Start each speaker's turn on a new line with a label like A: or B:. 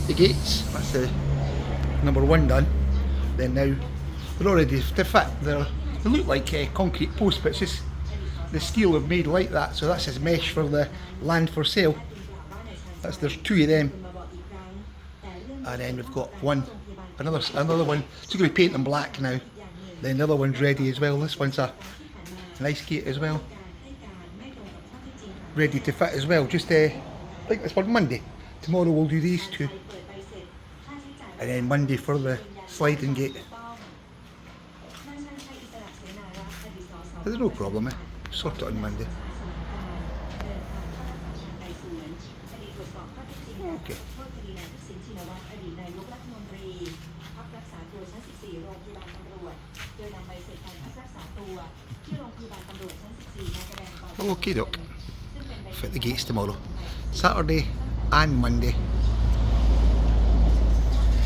A: fit the gates. That's the number one done. Then now they're already to fit. They look like concrete posts, but it's just the steel have made like that. So that's his mesh for the land for sale. There's two of them, and then we've got another one. So we're going to paint them black now. Then the other one's ready as well. This one's a nice gate as well, ready to fit as well. Just I think this one Monday. Tomorrow we'll do these two, and then Monday for the sliding gate. There's no problem, sort it on Monday. Okay. Okay, doc. Fit the gates tomorrow, Saturday and Monday.